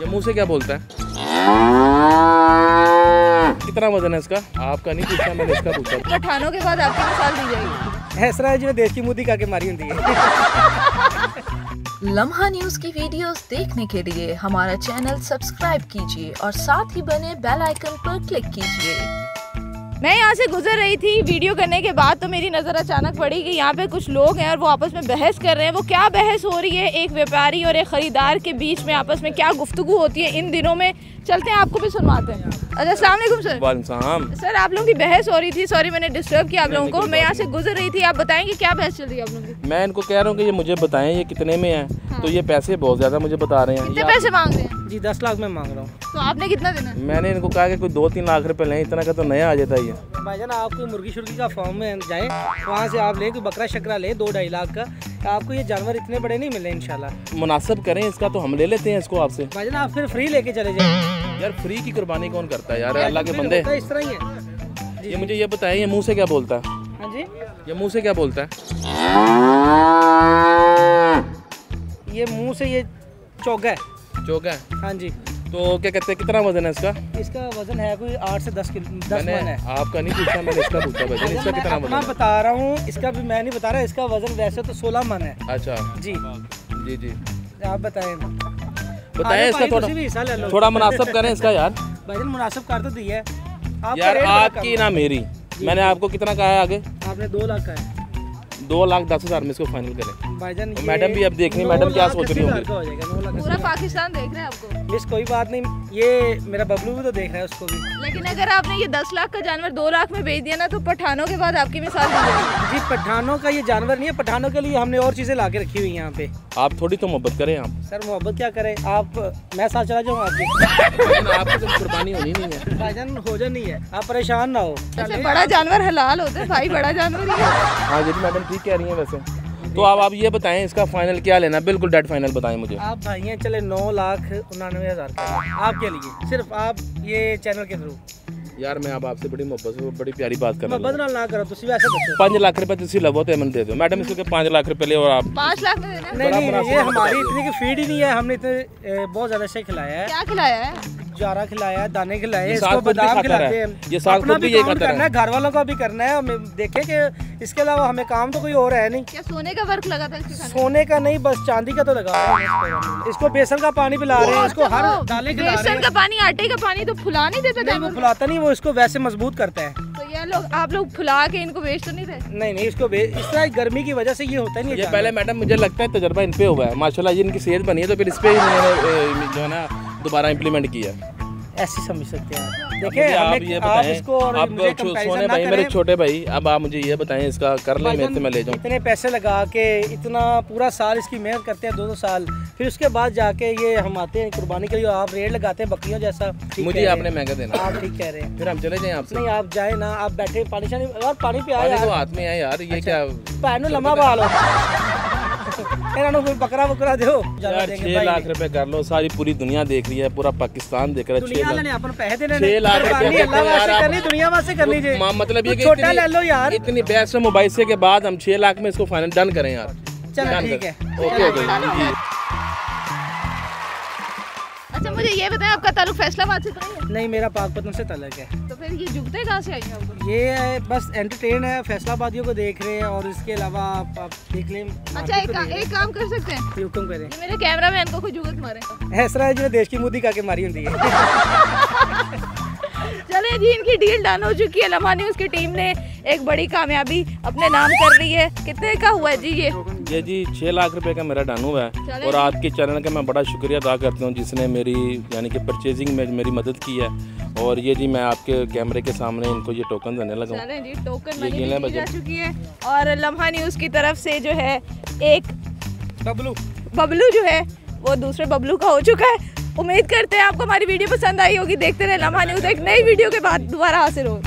ये मुंह से क्या बोलता है? कितना वजन है इसका? आपका नहीं पूछा, मैंने इसका पूछा। पठानों के बाद आपकी मिसाल दी जाएगी। ऐसा है जो देश की मुद्दी काके मारी होती है। लम्हा न्यूज़ की वीडियोस देखने के लिए हमारा चैनल सब्सक्राइब कीजिए और साथ ही बने बेल आइकन पर क्लिक कीजिए। मैं यहाँ से गुजर रही थी वीडियो करने के बाद, तो मेरी नज़र अचानक पड़ी कि यहाँ पे कुछ लोग हैं और वो आपस में बहस कर रहे हैं। वो क्या बहस हो रही है, एक व्यापारी और एक ख़रीदार के बीच में आपस में क्या गुफ्तगू होती है इन दिनों में, चलते हैं आपको भी सुनवाते हैं। अच्छा, अस्सलाम वालेकुम सर। वालेकुम सर, आप लोगों की बहस हो रही थी, सॉरी मैंने डिस्टर्ब किया आप लोगों को। मैं यहाँ से गुजर रही थी, आप बताएंगे क्या बहस चल रही है आप लोगों की? मैं इनको कह रहा हूँ कि ये मुझे बताएं ये कितने में है। हाँ। तो ये पैसे बहुत ज़्यादा मुझे बता रहे हैं। कितने पैसे मांग रहे हैं? जी 10 लाख में मांग रहा हूँ। तो आपने कितना देना है? मैंने इनको कहा कि कोई 2-3 लाख रुपए लें, इतना का तो नया आ जाता है ये। भाईजान, आप कोई मुर्गी शुर्गी का फार्म में जाएं, वहाँ से आप लें, कोई बकरा शकरा लें 2-2.5 लाख का, आपको ये जानवर इतने बड़े नहीं मिले इंशाल्लाह। मुनासिब करें इसका, तो हम ले लेते हैं इसको आपसे। भाईजान, आप फिर फ्री लेके चले जाएं। यार फ्री की कुर्बानी कौन करता है यार, अल्लाह के बंदे। इस तरह ही है। ये मुझे ये बताएं, ये मुँह से क्या बोलता है? हाँ जी, ये मुँह से क्या बोलता है? ये मुँह से ये चौगा है। चौका है? हाँ जी। तो क्या कहते हैं, कितना वजन है इसका? इसका वजन है कोई 8 से 10 मन है। आपका नहीं पूछा, मैंने इसका पूछा। भाई इसका कितना वजन है? बता रहा हूँ, इसका भी मैं नहीं बता रहा। इसका वजन वैसे तो 16 मन है। अच्छा जी जी जी, आप बताएं इसका थोड़ा मुनासिब करें इसका यार। भाईजान, मुनासिब कर तो दिया है यार, आपकी ना मेरी। मैंने आपको कितना कहा है आगे? आपने 2 लाख का है। 2,10,000 में इसको फाइनल करें भाईजान। मैडम भी अब देखनी, मैडम क्या सोच रही होंगी। पूरा पाकिस्तान देख रहा है आपको। मिस कोई बात नहीं, ये मेरा बबलू भी तो देख रहा है, उसको भी। लेकिन अगर आपने ये 10 लाख का जानवर 2 लाख में बेच दिया ना, तो पठानों के बाद आपकी मिसाल दी जाएगी। जी, पठानों का ये जानवर नहीं है। पठानों के लिए हमने और चीजें ला के रखी हुई यहाँ पे। आप थोड़ी तो मोहब्बत करें आप। सर, मोहब्बत क्या करें आप? मैं साथ चला जाऊँ आपके। आपको तो कुर्बानी होनी नहीं है भाईजान, हो जानी है, आप परेशान ना हो। बड़ा जानवर हलाल होता है भाई, बड़ा जानवर ही है। हाँ जी, मैडम ठीक कह रही हैं वैसे। तो आप ये बताएं, इसका फाइनल क्या लेना? बिल्कुल डेड फाइनल बताएं मुझे। आप भाई हैं, चले 9,99,000 का आपके लिए, सिर्फ आप ये चैनल के थ्रू। यार, मैं अब आपसे बड़ी मोहब्बत से बड़ी प्यारी बात कर रहा हूं। मोहब्बत ना करो, तुम वैसे दसो। 5 लाख रुपए तुम लवो तो मन दे दो मैडम, इसको 5 लाख रुपए ले और आप 5 लाख में देना। नहीं, ये हमारी इतनी की फीड ही नहीं है। हमने इतने बहुत ज्यादा से खिलाया है। क्या खिलाया है? चारा खिलाया है, दाने खिलाए, इसको बादाम खिलाते हैं। ये साथ अपना भी काम करना है, घर वालों का भी करना है। हमें देखें कि इसके अलावा हमें काम तो कोई और है नहीं। क्या सोने का वर्क लगा था इसके साथ? सोने का नहीं, बस चांदी का तो लगा है। इसको बेसन का पानी पिला रहे हैं, इसको हर दालें खिला रहे हैं। बेसन का पानी, आटे का पानी तो फुला नहीं देता? नहीं, वो फुलाता नहीं, वो इसको वैसे मजबूत करता है। तो ये लोग, आप लोग फुला के इनको बेच तो नहीं रहे? नहीं, इसको इस तरह गर्मी की वजह से ये होता नहीं है। ये पहले मैडम मुझे लगता है तजर्बा इन पे हुआ है माशाल्लाह, ये इनकी सेहत बनी है, तो फिर इस पे जो है ना दोबारा इम्प्लीमेंट किया। ऐसे समझ सकते हैं। देखिए, आप ये बताएं, आप सोने भाई मेरे छोटे भाई, अब आप मुझे ये बताएं, इसका कर ले मेरे से, मैं ले जाऊँ। इतने पैसे लगा के, इतना पूरा साल इसकी मेहनत करते हैं, 2-2 साल, फिर उसके बाद जाके ये हम आते हैं कुर्बानी के लिए, आप रेट लगाते हैं बकरियों जैसा। मुझे आपने महंगा देना। आप ठीक कह रहे हैं। फिर हम चले जाएं आपसे? नहीं, आप जाए ना, आप बैठे पानी शानी, अगर पानी पे आए तो हाथ में आए यार, ये क्या पैनू लम्हा बहा लो। बकरा बकरा दो यार, 6 लाख रुपए कर लो, सारी पूरी दुनिया देख रही है, पूरा पाकिस्तान देख रहा है। 6 लाख रुपए दुनिया वास्ते करनी चाहिए। मतलब ये छोटा ले लो यार, इतनी बहस मुबाइसे के बाद हम 6 लाख में इसको फाइनल डन करें यार। चलो ठीक है, ओके। अच्छा, मुझे ये बताएं, आपका ताल्लुक फैसलाबाद से तो नहीं है? नहीं, मेरा पाकपतन से ताल्लुक है। तो फिर ये जुगते कहाँ से आई हैं आपको? ये बस एंटरटेन है, फैसलाबादियों को देख रहे हैं, और इसके अलावा आप देख लें। अच्छा, एक काम कर सकते हैं, हुक्म करें। मेरे कैमरा मैन को कोई जुगत मारे। ऐसा है जो देश की मुद्दी काके मारी होती है। चले जी, इनकी डील डन हो चुकी है। लम्हा न्यूज़ की टीम ने एक बड़ी कामयाबी अपने नाम कर ली है। कितने का हुआ है जी ये जी 6 लाख रुपए का मेरा डन हुआ है। और आपके चैनल का मैं बड़ा शुक्रिया अदा करता हूँ, जिसने मेरी यानी कि परचेजिंग में मेरी मदद की है। और ये जी मैं आपके कैमरे के सामने इनको ये टोकन देने लगा हूँ। चलें जी, टोकन मनी दी जा चुकी है। और लम्हा न्यूज़ की तरफ से जो है एक बबलू जो है वो दूसरे बबलू का हो चुका है। उम्मीद करते हैं आपको हमारी वीडियो पसंद आई होगी। देखते रहे लम्हा न्यूज़, एक नई वीडियो के बाद दोबारा हाजिर हो।